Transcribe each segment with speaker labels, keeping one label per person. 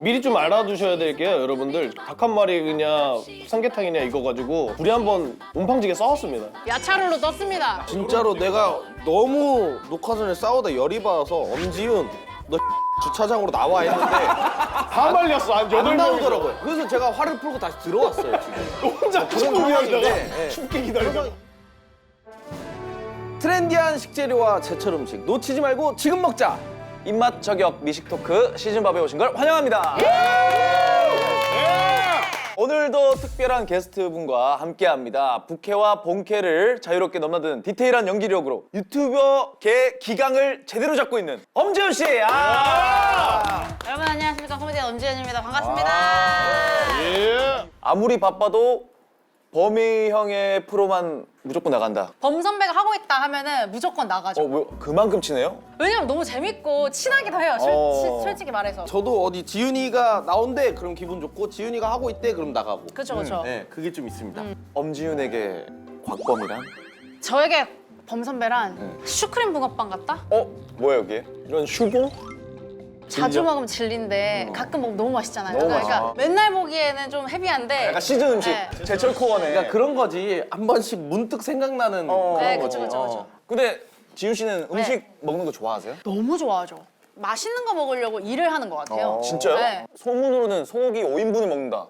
Speaker 1: 미리 좀 알아두셔야 될 게요, 여러분들. 닭 한 마리 그냥 삼계탕이냐 이거 가지고 둘이 한번 온팡지게 싸웠습니다.
Speaker 2: 야차로로 떴습니다.
Speaker 3: 진짜로 내가 너무 녹화 전에 싸우다 열이 받아서 엄지윤 너 주차장으로 나와 했는데
Speaker 1: 다 말렸어, 한
Speaker 3: 안
Speaker 1: 8명이서.
Speaker 3: 나오더라고요. 그래서 제가 화를 풀고 다시 들어왔어요 지금.
Speaker 1: 혼자
Speaker 3: 그런
Speaker 1: 춥고 기다리다가
Speaker 3: 상황인데, 예.
Speaker 1: 춥게 기다리다가.
Speaker 3: 트렌디한 식재료와 제철 음식 놓치지 말고 지금 먹자.
Speaker 4: 입맛 저격 미식 토크 시즌밥에 오신 걸 환영합니다. 오늘도 특별한 게스트분과 함께합니다. 부캐와 본캐를 자유롭게 넘나드는 디테일한 연기력으로 유튜버계 기강을 제대로 잡고 있는 엄지훈 씨.
Speaker 2: 여러분 안녕하십니까, 코미디언 엄지연입니다. 반갑습니다.
Speaker 1: 예.
Speaker 4: 아무리 바빠도 범이 형의 프로만 무조건 나간다.
Speaker 2: 범 선배가 하고 있다 하면은 무조건 나가죠.
Speaker 4: 뭐 그만큼 치네요?
Speaker 2: 왜냐면 너무 재밌고 친하기도 해요. 솔직히 말해서.
Speaker 3: 저도 어디 지윤이가 나온대 그럼 기분 좋고 지윤이가 하고 있대 그럼 나가고.
Speaker 2: 그렇죠, 그렇죠.
Speaker 3: 네, 그게 좀 있습니다.
Speaker 4: 엄지훈에게 곽범이란?
Speaker 2: 저에게 범 선배란 슈크림 붕어빵 같다?
Speaker 4: 뭐예요 여기?
Speaker 1: 이런 슈봉?
Speaker 2: 자주 먹으면 질린데 가끔 먹으면 너무 맛있잖아요.
Speaker 4: 너무
Speaker 2: 그러니까
Speaker 4: 맛있어.
Speaker 2: 맨날 보기에는 좀 헤비한데.
Speaker 4: 약간 시즌 음식.
Speaker 2: 네.
Speaker 4: 제철 코어네.
Speaker 3: 그러니까 그런 거지 한 번씩 문득 생각나는 그런
Speaker 2: 네,
Speaker 3: 거지.
Speaker 2: 그쵸, 그쵸.
Speaker 4: 근데 지훈 씨는 음식 먹는 거 좋아하세요?
Speaker 2: 너무 좋아하죠. 맛있는 거 먹으려고 일을 하는 것 같아요.
Speaker 4: 진짜요?
Speaker 2: 네.
Speaker 4: 소문으로는 소고기 5인분을 먹는다.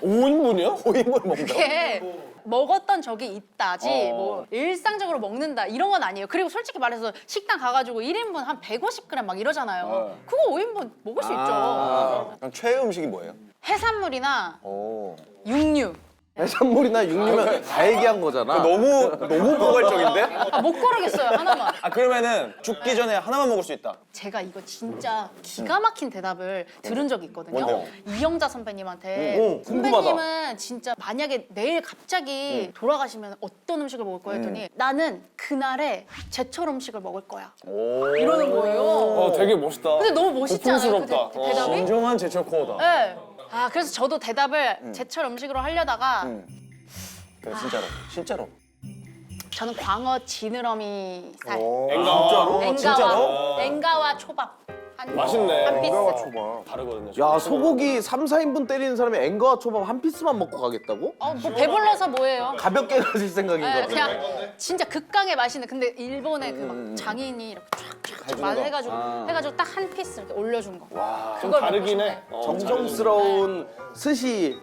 Speaker 1: 5인분이요?
Speaker 4: 5인분을 먹는다.
Speaker 2: 이게 먹었던 적이 있다지
Speaker 4: 어.
Speaker 2: 뭐 일상적으로 먹는다 이런 건 아니에요. 그리고 솔직히 말해서 식당 가가지고 1인분 한 150g 막 이러잖아요. 그거 5인분 먹을 수 있죠.
Speaker 4: 그럼 최애 음식이 뭐예요?
Speaker 2: 해산물이나
Speaker 4: 오.
Speaker 2: 육류.
Speaker 3: 해산물이나 육류면 다 얘기한 거잖아.
Speaker 4: 너무 포괄적인데?
Speaker 2: 아, 못 고르겠어요, 하나만.
Speaker 4: 아 그러면은 죽기 전에 하나만 먹을 수 있다.
Speaker 2: 제가 이거 진짜 기가 막힌 대답을 들은 적이 있거든요.
Speaker 4: 뭔데요?
Speaker 2: 이영자 선배님한테.
Speaker 3: 오, 궁금하다.
Speaker 2: 선배님은 진짜 만약에 내일 갑자기 돌아가시면 어떤 음식을 먹을 거예요? 했더니 나는 그날에 제철 음식을 먹을 거야.
Speaker 4: 오.
Speaker 2: 이러는 거예요.
Speaker 1: 되게 멋있다.
Speaker 2: 근데 너무 멋있지 않아요? 그
Speaker 1: 고풍스럽다.
Speaker 2: 대답이?
Speaker 4: 진정한 제철 코어다.
Speaker 2: 네. 아, 그래서 저도 대답을 제철 음식으로 하려다가
Speaker 4: 그래 진짜로.
Speaker 2: 저는 광어 지느러미 살.
Speaker 1: 엥가와.
Speaker 4: 진짜로?
Speaker 2: 엥가와 초밥.
Speaker 1: 맛있네.
Speaker 2: 한 피스.
Speaker 1: 다르거든요.
Speaker 3: 야 소고기 3, 4인분 때리는 사람이 엥가와 초밥 한 피스만 먹고 가겠다고?
Speaker 2: 뭐 배불러서 뭐예요?
Speaker 3: 가볍게 가실 생각인
Speaker 2: 네,
Speaker 3: 거지.
Speaker 2: 그냥 진짜 극강의 맛있는. 근데 일본의 그 막 장인이 이렇게 쫙쫙쫙 말해가지고 딱 한 피스 이렇게 올려준 거.
Speaker 1: 좀
Speaker 2: 그걸
Speaker 1: 다르긴
Speaker 2: 먹고
Speaker 1: 해.
Speaker 3: 정성스러운 스시.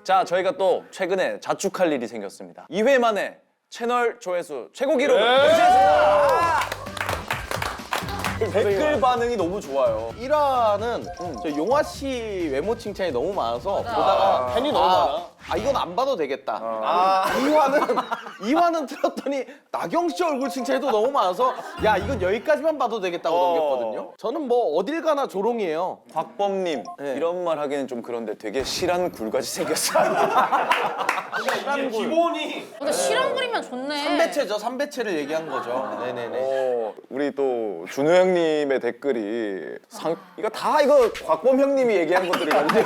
Speaker 4: 자 저희가 또 최근에 자축할 일이 생겼습니다. 2회 만에 채널 조회수 최고 기록을更新했습니다. 댓글 반응이 너무 좋아요.
Speaker 3: 1화는 저 용화 씨 외모 칭찬이 너무 많아서 보다가
Speaker 1: 팬이 너무 많아.
Speaker 3: 이건 안 봐도 되겠다. 2화는 틀었더니 나경 씨 얼굴 칭찬이 또 너무 많아서 야 이건 여기까지만 봐도 되겠다고 넘겼거든요. 저는 뭐 어딜 가나 조롱이에요.
Speaker 4: 곽범님
Speaker 3: 네.
Speaker 4: 이런 말 하기는 좀 그런데 되게 실한 굴같이 생겼어요.
Speaker 1: 기본이.
Speaker 2: 근데 실험물이면 좋네.
Speaker 3: 삼배체죠. 삼배체를 얘기한 거죠. 네네네.
Speaker 4: 우리 또 준호 형님의 댓글이 이거 다 이거 곽범 형님이 얘기한 것들이거든요.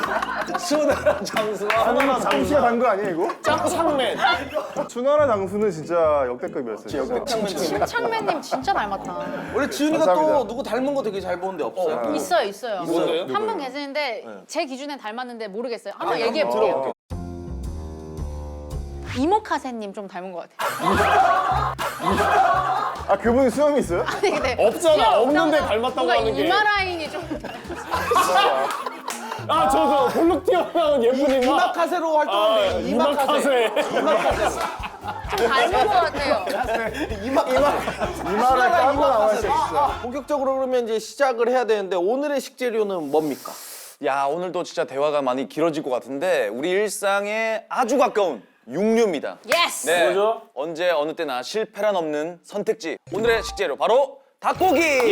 Speaker 4: 수원이랑 장수와
Speaker 5: 장수가 단 거 아니야 이거?
Speaker 1: 짱상맨.
Speaker 5: 준하나 장수는 진짜 역대급이었어요.
Speaker 2: 신창맨님 진짜 닮았다.
Speaker 3: 원래 지훈이가
Speaker 5: 감사합니다.
Speaker 3: 또 누구 닮은 거 되게 잘 보는데 없어요?
Speaker 2: 있어요.
Speaker 1: 뭔데요?
Speaker 2: 한 분 계시는데 제 기준엔 닮았는데 모르겠어요. 한번 얘기해 볼게요.
Speaker 3: 들어볼게요.
Speaker 2: 이모카세님 좀 닮은 것 같아요.
Speaker 5: 아 그분이 수염이 있어요?
Speaker 2: 아니 근데
Speaker 1: 없잖아.
Speaker 2: 수염
Speaker 1: 없는데
Speaker 2: 없다고
Speaker 1: 닮았다고
Speaker 2: 뭔가
Speaker 1: 하는 게.
Speaker 2: 이마 라인이 좀
Speaker 1: 저 볼록 튀어나온 예쁜 이마.
Speaker 3: 이마카세로 활동하는데
Speaker 1: 이마카세.
Speaker 2: 좀 닮은 것 같아요.
Speaker 5: 이마를 까고 나와야 돼.
Speaker 3: 본격적으로 그러면 이제 시작을 해야 되는데 오늘의 식재료는 뭡니까?
Speaker 4: 야 오늘도 진짜 대화가 많이 길어질 것 같은데 우리 일상에 아주 가까운 육류입니다.
Speaker 2: 예스.
Speaker 4: 네.
Speaker 1: 뭐죠?
Speaker 4: 언제 어느 때나 실패란 없는 선택지. 오늘의 식재료 바로 닭고기.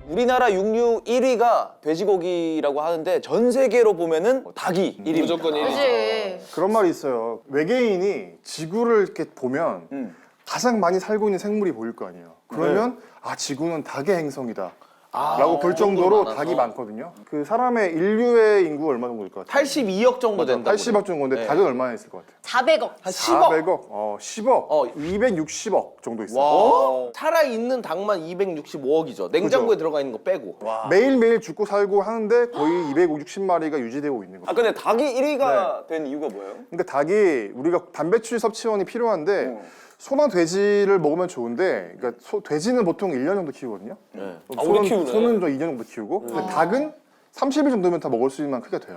Speaker 4: 우리나라 육류 1위가 돼지고기라고 하는데 전 세계로 보면은 닭이 1위입니다.
Speaker 1: 무조건 1위.
Speaker 2: 그지.
Speaker 5: 그런 말이 있어요. 외계인이 지구를 이렇게 보면 가장 많이 살고 있는 생물이 보일 거 아니에요. 그러면 아 지구는 닭의 행성이다. 라고 불 정도로
Speaker 3: 많아서.
Speaker 5: 닭이 많거든요. 그 사람의 인류의 인구가 얼마 정도 될것 같아요?
Speaker 3: 82억 정도 된다.
Speaker 5: 80억 정도인데 닭은 얼마나 있을 것 같아요?
Speaker 2: 400억.
Speaker 3: 한 10억.
Speaker 5: 400억, 10억, 260억 정도 있어요.
Speaker 3: 와. 살아있는 닭만 265억이죠. 냉장고에 들어가 있는 거 빼고.
Speaker 5: 매일매일 죽고 살고 하는데 거의 260마리가 유지되고 있는 거예요.
Speaker 4: 아 근데 닭이 1위가 된 이유가 뭐예요?
Speaker 5: 그러니까 닭이 우리가 단백질 섭취원이 필요한데 소나 돼지를 먹으면 좋은데, 그러니까 돼지는 보통 1년 정도 키우거든요.
Speaker 1: 오래 키우네.
Speaker 5: 소는 좀 2년 정도 키우고, 근데 닭은 30일 정도면 다 먹을 수 있는 만 크게 돼요.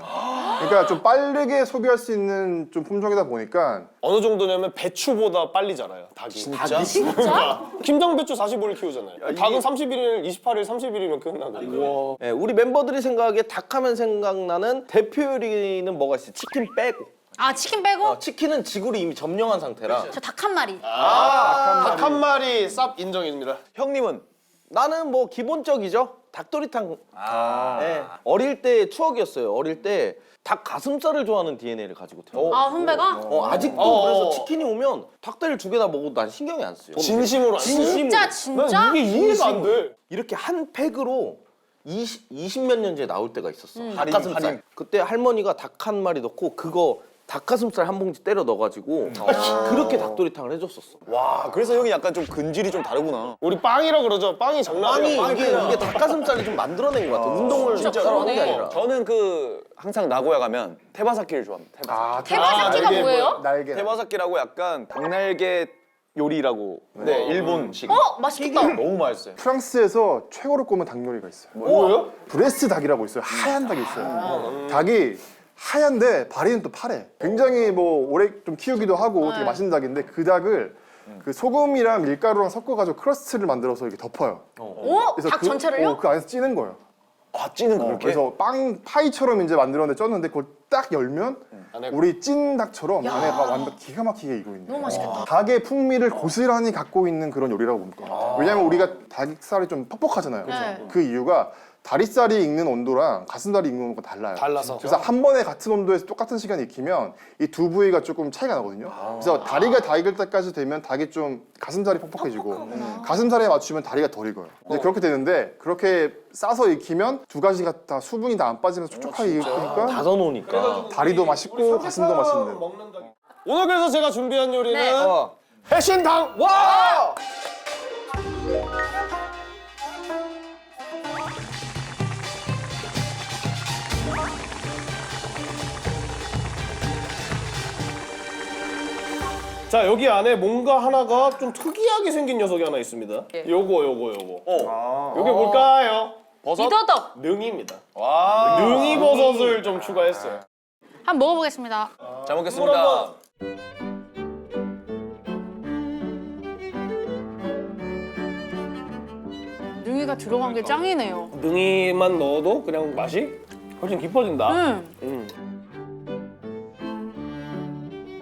Speaker 5: 그러니까 좀 빠르게 소비할 수 있는 좀 품종이다 보니까
Speaker 1: 어느 정도냐면 배추보다 빨리 자라요, 닭이.
Speaker 3: 진짜?
Speaker 2: 진짜?
Speaker 1: 김장 배추 45일 키우잖아요. 닭은 31일, 28일, 30일이면 끝나거든요.
Speaker 3: 네, 우리 멤버들이 생각하기에 닭하면 생각나는 대표 요리는 뭐가 있어요? 치킨 빼고.
Speaker 2: 아 치킨 빼고?
Speaker 3: 치킨은 지구를 이미 점령한 상태라.
Speaker 2: 저 닭 한 마리.
Speaker 1: 닭 한 마리 쌉 인정입니다.
Speaker 4: 형님은?
Speaker 3: 나는 뭐 기본적이죠. 닭도리탕. 네. 어릴 때 추억이었어요. 어릴 때 닭 가슴살을 좋아하는 DNA를 가지고 태어났어.
Speaker 2: 아 선배가?
Speaker 3: 아직도 그래서 치킨이 오면 닭다리를 2개나 먹어도 난 신경이 안 쓰여.
Speaker 1: 진심으로 안
Speaker 2: 진짜
Speaker 1: 난
Speaker 2: 진짜?
Speaker 1: 이게 이해가 안 돼.
Speaker 3: 이렇게 한 팩으로 20몇 년째 나올 때가 있었어.
Speaker 4: 할인.
Speaker 3: 닭가슴살. 그때 할머니가 닭 한 마리 넣고 그거 닭가슴살 한 봉지 때려 넣어가지고 그렇게 닭도리탕을 해줬었어.
Speaker 4: 와 그래서 형이 약간 좀 근질이 좀 다르구나.
Speaker 1: 우리 빵이라 그러죠. 빵이 장난
Speaker 3: 아니
Speaker 1: 아니야.
Speaker 3: 이게 닭가슴살이 좀 만들어낸 것 같아. 운동을
Speaker 2: 진짜
Speaker 3: 따로 하는 게
Speaker 2: 그러네.
Speaker 3: 아니라.
Speaker 4: 저는 항상 나고야 가면 테바사키를 좋아합니다.
Speaker 2: 테바사키가
Speaker 5: 날개,
Speaker 2: 뭐예요?
Speaker 5: 날개.
Speaker 4: 테바사키라고 약간 닭날개 요리라고. 네 일본식.
Speaker 2: 맛있겠다.
Speaker 4: 너무 맛있어요.
Speaker 5: 프랑스에서 최고로 꼽은 닭 요리가 있어요.
Speaker 1: 뭐예요?
Speaker 5: 브레스트 닭이라고 있어요. 하얀 닭이 있어요. 닭이 하얀데 발이는 또 파래. 굉장히 뭐 오래 좀 키우기도 하고 되게 맛있는 닭인데 그 닭을 그 소금이랑 밀가루랑 섞어가지고 크러스트를 만들어서 이렇게 덮어요.
Speaker 2: 오? 닭 전체를요?
Speaker 5: 그 안에서 찌는 거예요.
Speaker 4: 아 찌는 거 그렇게?
Speaker 5: 그래서 빵 파이처럼 이제 만들었는데 쪘는데 그걸 딱 열면 우리 찐 닭처럼 안에가 완전 기가 막히게 익고 있는.
Speaker 2: 너무 맛있겠다.
Speaker 5: 닭의 풍미를 고스란히 갖고 있는 그런 요리라고 봅니다. 왜냐면 우리가 닭살이 좀 퍽퍽하잖아요.
Speaker 2: 네.
Speaker 5: 그 이유가 다리살이 익는 온도랑 가슴살이 익는 온도가 달라요.
Speaker 1: 달라서.
Speaker 5: 그래서 한 번에 같은 온도에서 똑같은 시간에 익히면 이 두 부위가 조금 차이가 나거든요. 그래서 다리가 다 익을 때까지 되면 닭이 좀 가슴살이 퍽퍽해지고 가슴살에 맞추면 다리가 덜 익어요. 이제 그렇게 되는데 그렇게 싸서 익히면 두 가지가 다 수분이 다 안 빠지면서 촉촉하게 익으니까
Speaker 3: 다 넣어놓으니까.
Speaker 5: 다리도 맛있고 가슴도 맛있는.
Speaker 1: 오늘 그래서 제가 준비한 요리는
Speaker 2: 네.
Speaker 1: 해신탕.
Speaker 3: 와!
Speaker 1: 자 여기 안에 뭔가 하나가 좀 특이하게 생긴 녀석이 하나 있습니다. 요거. 요게 뭘까요? 버섯?
Speaker 2: 미더덕.
Speaker 1: 능이입니다.
Speaker 4: 와.
Speaker 1: 능이 버섯을 좀 추가했어요.
Speaker 2: 한번 먹어보겠습니다.
Speaker 4: 잘 먹겠습니다.
Speaker 2: 능이가 들어간 게 짱이네요.
Speaker 1: 능이만 넣어도 그냥 맛이 훨씬 깊어진다.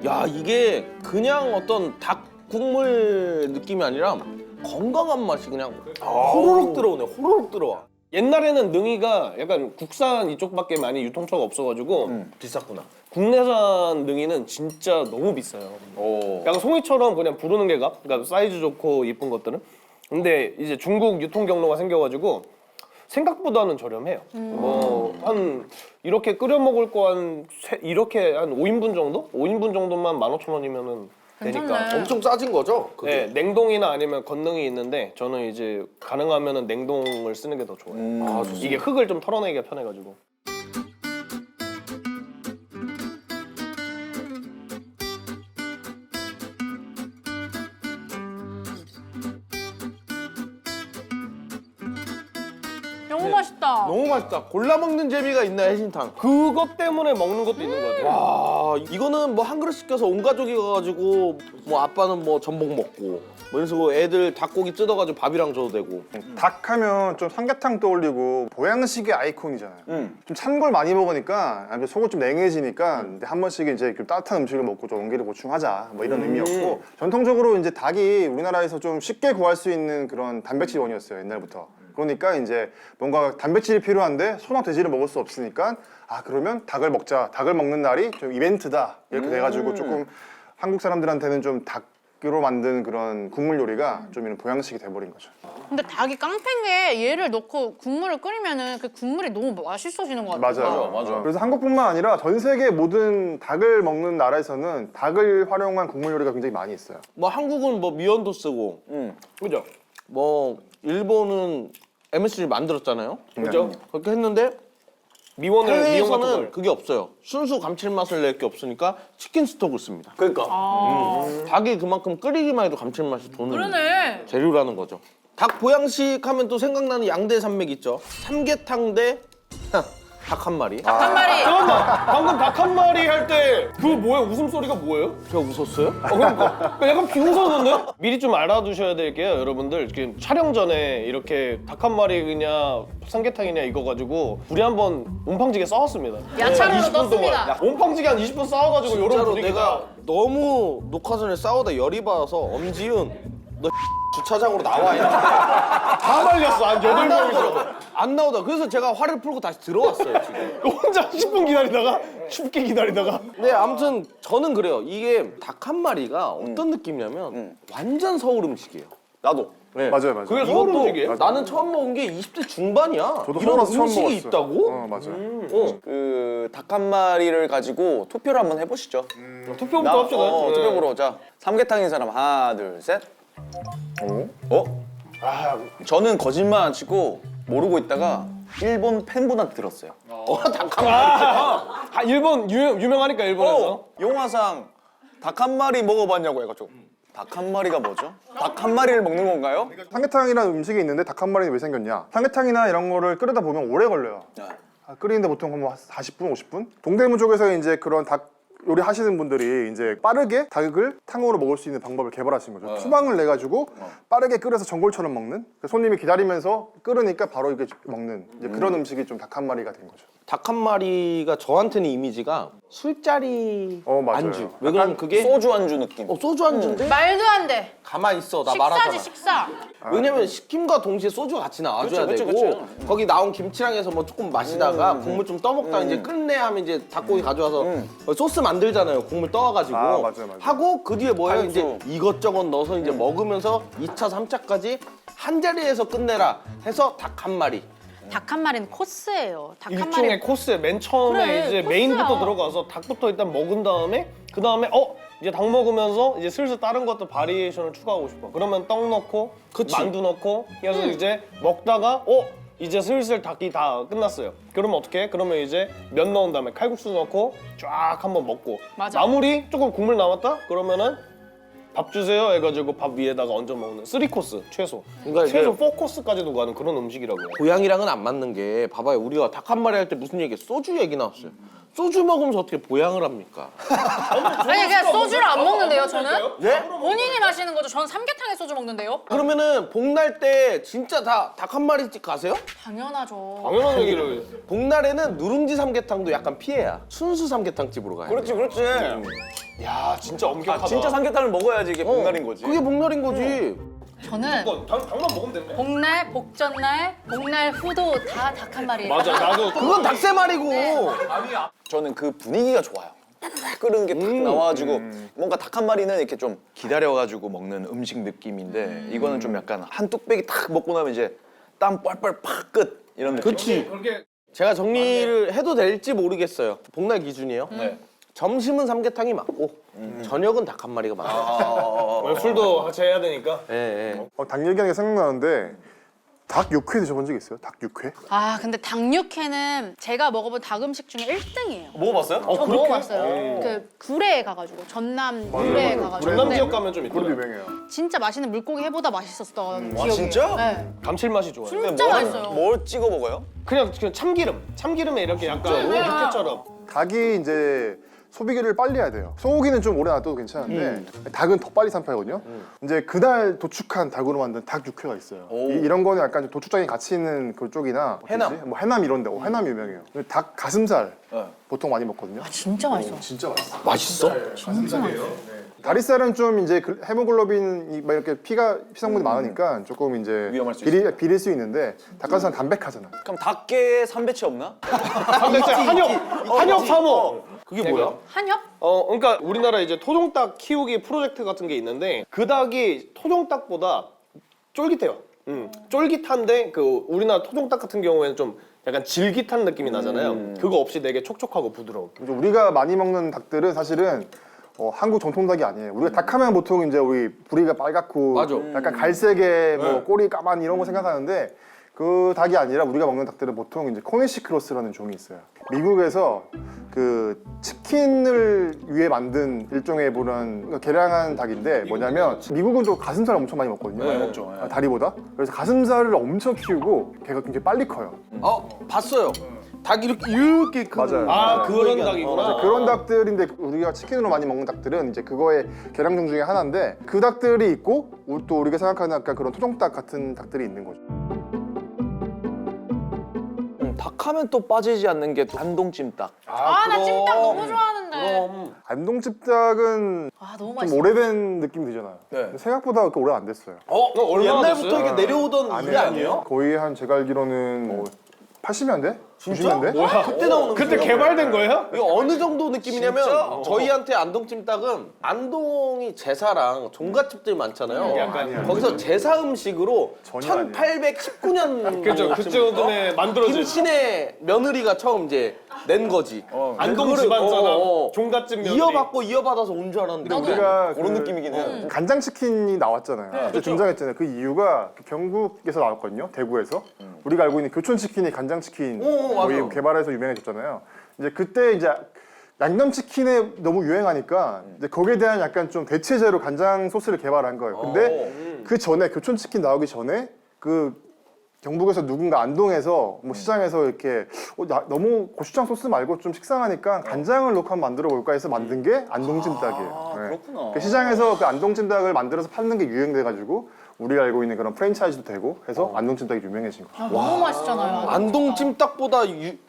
Speaker 3: 야 이게 그냥 어떤 닭 국물 느낌이 아니라 건강한 맛이 그냥 호로록 들어오네. 호로록 들어와.
Speaker 1: 옛날에는 능이가 약간 국산 이쪽밖에 많이 유통처가 없어가지고
Speaker 3: 비쌌구나.
Speaker 1: 국내산 능이는 진짜 너무 비싸요. 약간 송이처럼 그냥 부르는 게 값. 그러니까 사이즈 좋고 이쁜 것들은. 근데 이제 중국 유통 경로가 생겨가지고 생각보다는 저렴해요. 뭐 한 이렇게 끓여 먹을 거 이렇게 한 5인분 정도? 5인분 정도만 15,000원이면은 되니까.
Speaker 2: 괜찮네.
Speaker 3: 엄청 싸진 거죠? 그게?
Speaker 1: 네, 냉동이나 아니면 건능이 있는데 저는 이제 가능하면은 냉동을 쓰는 게 더 좋아요. 이게 흙을 좀 털어내기가 편해가지고.
Speaker 2: 너무 맛있다.
Speaker 3: 너무 맛있다. 골라 먹는 재미가 있나 해신탕.
Speaker 1: 그것 때문에 먹는 것도 있는 것 같아요.
Speaker 3: 와 이거는 뭐 한 그릇 시켜서 온 가족이 가가지고 뭐 아빠는 뭐 전복 먹고 뭐 이래서 애들 닭고기 뜯어가지고 밥이랑 줘도 되고.
Speaker 5: 닭 하면 좀 삼계탕 떠올리고 보양식의 아이콘이잖아요. 좀 찬 걸 많이 먹으니까 아니면 속을 좀 냉해지니까 근데 한 번씩 이제 좀 따뜻한 음식을 먹고 좀 원기를 보충하자 뭐 이런 의미였고 전통적으로 이제 닭이 우리나라에서 좀 쉽게 구할 수 있는 그런 단백질원이었어요 옛날부터. 그러니까 이제 뭔가 단백질이 필요한데 소나 돼지를 먹을 수 없으니까 아 그러면 닭을 먹자. 닭을 먹는 날이 좀 이벤트다 이렇게 돼가지고 조금 한국 사람들한테는 좀 닭 닭으로 만든 그런 국물 요리가 좀 이런 보양식이 돼버린 거죠.
Speaker 2: 근데 닭이 깡패인데 얘를 넣고 국물을 끓이면은 그 국물이 너무 맛있어지는 것 같아요.
Speaker 5: 맞아요. 그래서 한국뿐만 아니라 전 세계 모든 닭을 먹는 나라에서는 닭을 활용한 국물 요리가 굉장히 많이 있어요.
Speaker 3: 뭐 한국은 뭐 미원도 쓰고,
Speaker 1: 그죠?
Speaker 3: 뭐 일본은 MSG 만들었잖아요.
Speaker 1: 그죠?
Speaker 3: 그렇게 했는데
Speaker 1: 미원 같은
Speaker 3: 해외에서는
Speaker 1: 걸.
Speaker 3: 그게 없어요. 순수 감칠맛을 낼 게 없으니까 치킨 스톡을 씁니다.
Speaker 4: 그러니까
Speaker 3: 닭이 그만큼 끓이기만 해도 감칠맛이 도는
Speaker 2: 그러네.
Speaker 3: 재료라는 거죠. 닭 보양식 하면 또 생각나는 양대 산맥 있죠. 삼계탕 대 닭 한 마리.
Speaker 2: 한 마리.
Speaker 1: 잠깐만, 방금 닭 한 마리 할 때 그 뭐예요? 웃음소리가 뭐예요?
Speaker 3: 제가 웃었어요?
Speaker 1: 그러니까 약간 비웃었는데? 미리 좀 알아두셔야 될 게요, 여러분들. 지금 촬영 전에 이렇게 닭 한 마리 그냥 삼계탕이냐 이거 가지고 우리 한번 온팡지게 싸웠습니다.
Speaker 2: 야채로
Speaker 1: 20분
Speaker 2: 넣습니다.
Speaker 1: 동안. 온팡지게 한 20분 싸워가지고 이런
Speaker 3: 진짜로
Speaker 1: 분위기가.
Speaker 3: 내가 너무 녹화 전에 싸우다 열이 받아서 엄지은 너 주차장으로 나와.
Speaker 1: 다 말렸어, 한 8명이서.
Speaker 3: 안 나오다. 그래서 제가 화를 풀고 다시 들어왔어요 지금.
Speaker 1: 혼자 10분 기다리다가 춥게 기다리다가
Speaker 3: 네, 아무튼 저는 그래요. 이게 닭 한 마리가 어떤 느낌이냐면 완전 서울 음식이에요.
Speaker 4: 나도
Speaker 3: 네.
Speaker 5: 맞아요.
Speaker 1: 그게 서울 음식이에요?
Speaker 3: 나는 처음 먹은 게 20대 중반이야.
Speaker 5: 저도
Speaker 3: 이런
Speaker 5: 서울 와서 처음
Speaker 3: 음식이
Speaker 5: 먹었어요.
Speaker 3: 있다고?
Speaker 5: 맞아요.
Speaker 4: 그 닭 한 마리를 가지고 투표를 한번 해보시죠.
Speaker 1: 투표부터 합시다. 네.
Speaker 4: 투표 보러 자 삼계탕인 사람 하나 둘 셋. 어? 저는 거짓말 안 치고 모르고 있다가 일본 팬분한테 들었어요.
Speaker 3: 닭 한 마리.
Speaker 1: 아, 일본 유명하니까 일본에서.
Speaker 4: 용화상 닭 한 마리 먹어봤냐고 해가지고 닭 한 마리가 뭐죠? 닭 한 마리를 먹는 건가요?
Speaker 5: 삼계탕이라는 음식이 있는데 닭 한 마리는 왜 생겼냐? 삼계탕이나 이런 거를 끓이다 보면 오래 걸려요.
Speaker 4: 네.
Speaker 5: 끓이는데 보통 한 40분, 50분? 동대문 쪽에서 이제 그런 닭 요리 하시는 분들이 이제 빠르게 닭을 탕으로 먹을 수 있는 방법을 개발하신 거죠. 투망을 내 가지고 빠르게 끓여서 전골처럼 먹는. 손님이 기다리면서 끓으니까 바로 이렇게 먹는 이제 그런 음식이 좀 닭 한 마리가 된 거죠.
Speaker 3: 닭 한 마리가 저한테는 이미지가 술자리
Speaker 5: 맞아요.
Speaker 3: 안주. 왜 그러면 그게
Speaker 4: 소주 안주 느낌.
Speaker 3: 소주 안주인데
Speaker 2: 말도 안 돼.
Speaker 3: 가만 있어 나
Speaker 2: 식사지
Speaker 3: 말하잖아.
Speaker 2: 식사.
Speaker 3: 왜냐면 시킴과 동시에 소주가 같이 나와줘야
Speaker 4: 그렇죠,
Speaker 3: 되고
Speaker 4: 그렇죠.
Speaker 3: 거기 나온 김치랑 해서 뭐 조금 마시다가 국물 좀 떠먹다가 이제 끝내 하면 이제 닭고기 가져와서 소스 만들잖아요. 국물 떠와가지고
Speaker 5: 맞아요.
Speaker 3: 하고 그 뒤에 뭐예요?
Speaker 4: 칼국수.
Speaker 3: 이제 이것저것 넣어서 이제 먹으면서 2차, 3차까지 한 자리에서 끝내라 해서 닭 한 마리.
Speaker 2: 닭 한 마리는 코스예요. 닭 한
Speaker 1: 일종의
Speaker 2: 마리.
Speaker 1: 코스에 맨 처음에
Speaker 2: 그래,
Speaker 1: 이제
Speaker 2: 코스야.
Speaker 1: 메인부터 들어가서 닭부터 일단 먹은 다음에 그 다음에 이제 닭 먹으면서 이제 슬슬 다른 것도 바리에이션을 추가하고 싶어. 그러면 떡 넣고
Speaker 3: 그치.
Speaker 1: 만두 넣고 그래서 이제 먹다가 이제 슬슬 닭이 다 끝났어요. 그러면 어떻게 해? 그러면 이제 면 넣은 다음에 칼국수 넣고 쫙 한번 먹고
Speaker 2: 맞아.
Speaker 1: 마무리 조금 국물 남았다? 그러면은 밥 주세요 해가지고 밥 위에다가 얹어 먹는 3코스 최소.
Speaker 3: 그러니까 이게
Speaker 1: 최소 4코스까지도 가는 그런 음식이라고요.
Speaker 3: 고양이랑은 안 맞는 게 봐봐요. 우리가 닭 한 마리 할 때 무슨 얘기? 소주 얘기 나왔어요. 소주 먹으면서 어떻게 보양을 합니까?
Speaker 2: 아니 그냥 소주를 안 먹는데요 저는?
Speaker 3: 예?
Speaker 2: 본인이 마시는 거죠. 저는 삼계탕에 소주 먹는데요.
Speaker 3: 그러면은 복날 때 진짜 다 닭 한 마리씩 가세요?
Speaker 2: 당연하죠.
Speaker 1: 당연한 얘기를.
Speaker 3: 복날에는 누룽지 삼계탕도 약간 피해야. 순수 삼계탕 집으로 가요.
Speaker 4: 그렇지 그렇지.
Speaker 1: 야 진짜 엄격하다.
Speaker 4: 진짜 삼계탕을 먹어야지 이게 복날인 거지.
Speaker 3: 그게 복날인 거지.
Speaker 2: 저는
Speaker 1: 닭만 먹으면 되네.
Speaker 2: 복날, 복전날, 복날 후도 다 닭 한 마리예요.
Speaker 1: 맞아 나도
Speaker 3: 그건 닭세 마리고.
Speaker 4: 저는 그 분위기가 좋아요. 끓은 게 탁 나와가지고 뭔가 닭 한 마리는 이렇게 좀 기다려가지고 먹는 음식 느낌인데 이거는 좀 약간 한 뚝배기 탁 먹고 나면 이제 땀 뻘뻘 팍 끝 이런 느낌.
Speaker 3: 그렇지.
Speaker 1: 그렇게
Speaker 3: 제가 정리를 해도 될지 모르겠어요. 복날 기준이에요.
Speaker 4: 네.
Speaker 3: 점심은 삼계탕이 맞고 저녁은 닭 한 마리가 맞아요.
Speaker 1: 술도 같이 해야 되니까.
Speaker 3: 예, 예.
Speaker 5: 닭 얘기하니까 생각나는데 닭 육회 드셔본 적 있어요? 닭 육회?
Speaker 2: 아 근데 닭육회는 제가 먹어본 닭 음식 중에 1등이에요.
Speaker 4: 먹어봤어요?
Speaker 2: 저 먹어봤어요. 그 구례에 가가지고 전남 구례에 가가지고.
Speaker 1: 전남
Speaker 2: 근데
Speaker 1: 지역 가면 좀
Speaker 5: 그것도
Speaker 1: 있더라고.
Speaker 5: 유명해요.
Speaker 2: 진짜 맛있는 물고기 회보다 맛있었던 기억이.
Speaker 4: 진짜?
Speaker 2: 네.
Speaker 1: 감칠맛이 좋아요.
Speaker 2: 진짜 맛있어요.
Speaker 4: 뭘 찍어 먹어요?
Speaker 1: 그냥 참기름에 이렇게 약간 육회처럼.
Speaker 5: 닭이 이제 소비기를 빨리 해야 돼요. 소고기는 좀 오래 놔둬도 괜찮은데 닭은 더 빨리 산파거든요. 이제 그날 도축한 닭으로 만든 닭 육회가 있어요. 이런 거는 약간 좀 도축장에 같이 있는 그쪽이나
Speaker 3: 해남.
Speaker 5: 어디지? 뭐 해남 이런데 해남 유명해요. 닭 가슴살
Speaker 4: 네.
Speaker 5: 보통 많이 먹거든요.
Speaker 2: 진짜 맛있어.
Speaker 5: 진짜 맛있어.
Speaker 3: 맛있어?
Speaker 2: 진짜 맛있어.
Speaker 5: 다리살은 좀 이제 헤모글로빈이 막 이렇게 피성분이 많으니까 조금 이제
Speaker 4: 위험할 수
Speaker 5: 비릴 수 있는데 닭가슴살은 담백하잖아.
Speaker 4: 그럼 닭게에 삼배치 없나?
Speaker 1: 한혁 3호.
Speaker 3: 그게 뭐야?
Speaker 2: 한엽?
Speaker 1: 그러니까 우리나라 이제 토종닭 키우기 프로젝트 같은 게 있는데 그 닭이 토종닭보다 쫄깃해요. 쫄깃한데 그 우리나라 토종닭 같은 경우에는 좀 약간 질깃한 느낌이 나잖아요. 그거 없이 되게 촉촉하고 부드러워.
Speaker 5: 이제 우리가 많이 먹는 닭들은 사실은 한국 전통 닭이 아니에요. 우리가 닭하면 보통 이제 우리 부리가 빨갛고
Speaker 3: 맞아.
Speaker 5: 약간 갈색에 뭐 꼬리 까만 이런 거 생각하는데 그 닭이 아니라 우리가 먹는 닭들은 보통 이제 코니시 크로스라는 종이 있어요. 미국에서 그 치킨을 위해 만든 일종의 그런 개량한 닭인데 뭐냐면 미국은 또 가슴살 엄청 많이 먹거든요.
Speaker 4: 많이 먹죠. 예.
Speaker 5: 다리보다. 그래서 가슴살을 엄청 키우고 걔가 굉장히 빨리 커요.
Speaker 3: 봤어요. 닭 이렇게 큰.
Speaker 5: 맞아요.
Speaker 1: 아, 그런
Speaker 3: 얘기하는
Speaker 1: 닭이구나.
Speaker 3: 거.
Speaker 5: 그런 닭들인데 우리가 치킨으로 많이 먹는 닭들은 이제 그거의 개량종 중에 하나인데 그 닭들이 있고 또 우리가 생각하는 약간 그런 토종닭 같은 닭들이 있는 거죠.
Speaker 4: 닭하면 또 빠지지 않는 게 또 안동찜닭.
Speaker 2: 아, 나 찜닭 너무 좋아하는데.
Speaker 1: 그럼
Speaker 5: 안동찜닭은
Speaker 2: 아, 너무
Speaker 5: 좀
Speaker 2: 맛있어.
Speaker 5: 오래된 느낌이 들잖아요.
Speaker 4: 네.
Speaker 5: 근데 생각보다 그렇게 오래 안 됐어요.
Speaker 1: 얼마나
Speaker 3: 옛날부터
Speaker 1: 됐어요?
Speaker 3: 이게 내려오던 일이 아니에요?
Speaker 5: 거의 한 제가 알기로는 뭐 80년대?
Speaker 3: 진짜?
Speaker 5: 90년대?
Speaker 1: 뭐야?
Speaker 3: 그때 나오는
Speaker 1: 그때
Speaker 3: 음식이야.
Speaker 1: 개발된 거예요?
Speaker 3: 이거 어느 정도 느낌이냐면
Speaker 4: 진짜?
Speaker 3: 저희한테 안동찜닭은 안동이 제사랑 종갓집들 많잖아요.
Speaker 1: 약간
Speaker 3: 거기서 제사 음식으로
Speaker 5: 전혀 아니에요.
Speaker 3: 1819년
Speaker 1: 그죠. 그쯤에 만들어진
Speaker 3: 김신의 며느리가 처음 이제 낸 거지.
Speaker 1: 안동
Speaker 3: 그거를,
Speaker 1: 집안사랑 종갓집 며느리.
Speaker 3: 이어받고 이어받아서 온 줄 알았는데
Speaker 2: 나도.
Speaker 5: 우리가
Speaker 4: 그런
Speaker 5: 그
Speaker 4: 느낌이긴 해요.
Speaker 5: 간장치킨이 나왔잖아요. 그때 등장했잖아요. 그 이유가 경북에서 나왔거든요. 대구에서. 우리가 알고 있는 교촌치킨이 간장치킨
Speaker 3: 맞아.
Speaker 5: 거의 개발해서 유명해졌잖아요. 이제 그때 이제 양념치킨에 너무 유행하니까 이제 거기에 대한 약간 좀 대체제로 간장 소스를 개발한 거예요. 근데 그 전에 교촌치킨 나오기 전에 그 경북에서 누군가 안동에서 뭐 시장에서 이렇게 너무 고추장 소스 말고 좀 식상하니까 간장을 넣고 한번 만들어 볼까 해서 만든 게 안동찜닭이에요. 네.
Speaker 4: 그렇구나.
Speaker 5: 그 시장에서 그 안동찜닭을 만들어서 파는 게 유행돼가지고 우리가 알고 있는 그런 프랜차이즈도 되고 해서 안동찜닭이 유명해진 거죠.
Speaker 2: 아, 너무 맛있잖아요.
Speaker 3: 안동찜닭보다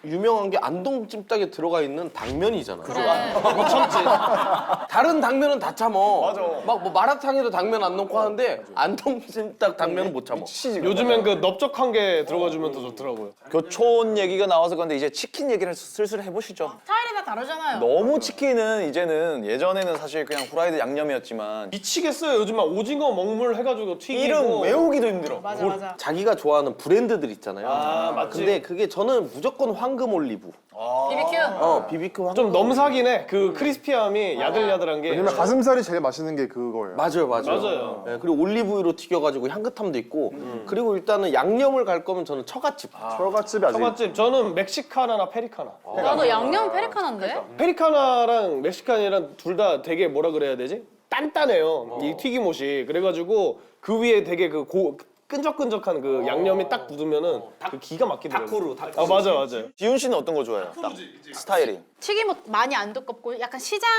Speaker 3: 유명한 게 안동찜닭에 들어가 있는 당면이잖아.
Speaker 2: 그래.
Speaker 3: 못 참지. 다른 당면은 다 참어.
Speaker 4: 맞아.
Speaker 3: 막 뭐 마라탕에도 당면 안 넣고 하는데 안동찜닭 당면은 못 참어.
Speaker 1: 요즘엔 그 넓적한 게 들어가주면 더 좋더라고요.
Speaker 4: 교촌 얘기가 나와서 그런데 이제 치킨 얘기를 슬슬 해보시죠.
Speaker 2: 스타일이 다 다르잖아요.
Speaker 4: 너무 치킨은 이제는 예전에는 사실 그냥 후라이드 양념이었지만
Speaker 1: 미치겠어요. 요즘 막 오징어 먹물 해가지고 튀기고.
Speaker 4: 이름 외우기도 힘들어.
Speaker 2: 맞아, 맞아.
Speaker 3: 자기가 좋아하는 브랜드들 있잖아요.
Speaker 1: 아, 맞지.
Speaker 3: 근데 그게 저는 무조건 황금 올리브.
Speaker 2: BBQ.
Speaker 3: 비비큐 황금.
Speaker 1: 좀 넘사긴 해. 그 크리스피함이 야들야들한 게.
Speaker 5: 왜냐면 가슴살이 제일 맛있는 게 그거예요.
Speaker 3: 맞아요.
Speaker 1: 맞아요.
Speaker 3: 네, 그리고 올리브유로 튀겨가지고 향긋함도 있고, 그리고 일단은 양념을 갈 거면 저는 처갓집.
Speaker 5: 처갓집이 아직
Speaker 1: 처갓집 저는 멕시카나나 페리카나.
Speaker 2: 나도 양념 페리카나인데?
Speaker 1: 페리카나랑 멕시칸이랑 둘 다 되게 뭐라 그래야 되지? 단단해요. 이 튀김옷이. 그래가지고 그 위에 되게 그 끈적끈적한 그 양념이 딱 묻으면은 그 기가 막히더라고요. 아 맞아 맞아.
Speaker 4: 지훈 씨는 어떤 거 좋아해요? 딱 스타일이.
Speaker 2: 튀김옷 많이 안 두껍고 약간 시장